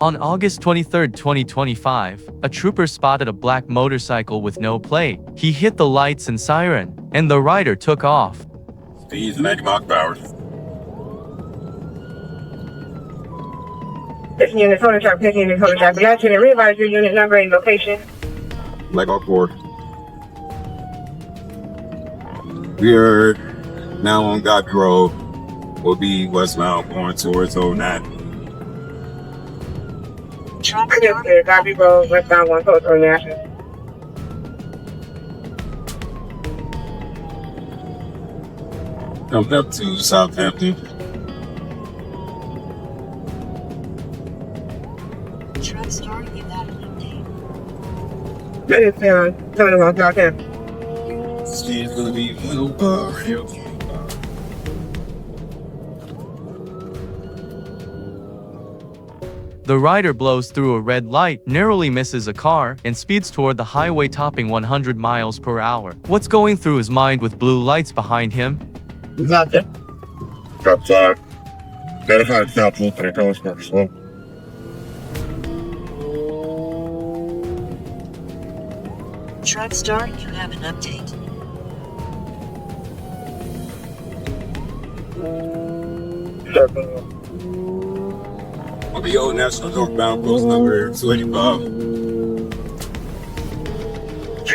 On August 23, 2025, a trooper spotted a black motorcycle with no plate. He hit the lights and siren, and the rider took off. Speeds 90 miles per hour. This unit, photograph, this unit, photograph. We ask you to revise your unit number and location. Black Hawk 4. We are now on Godby Road. We'll be westbound going towards 09. Clear, Godby Road, westbound 1 Post or National. Coming up to Southampton. Truck start, give that an update. That is coming along Southampton. Speed's gonna be a little bar. The rider blows through a red light, narrowly misses a car, and speeds toward the highway topping 100 miles per hour. What's going through his mind with blue lights behind him? Nothing. Stop sign. Verified stop for the telescope slow. Truck start, you have an update. On the old National northbound post number 285.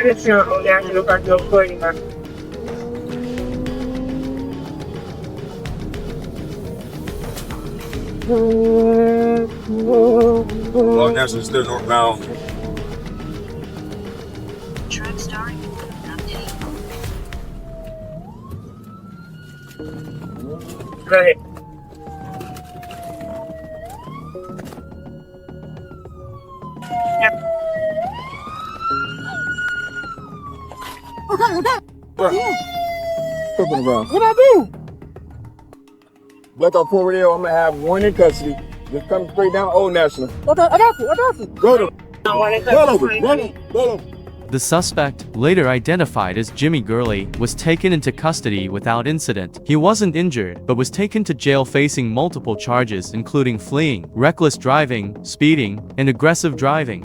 This is on National Park, no 45. Old National still northbound. Truck start, you have an update. Go ahead. Talking about what I do? Black Hawk 4 radio, I'm gonna have one in custody. Just come straight down Old National. Okay, I got you. Go to The suspect, later identified as Jimmy Gurley, was taken into custody without incident. He wasn't injured, but was taken to jail facing multiple charges including fleeing, reckless driving, speeding, and aggressive driving.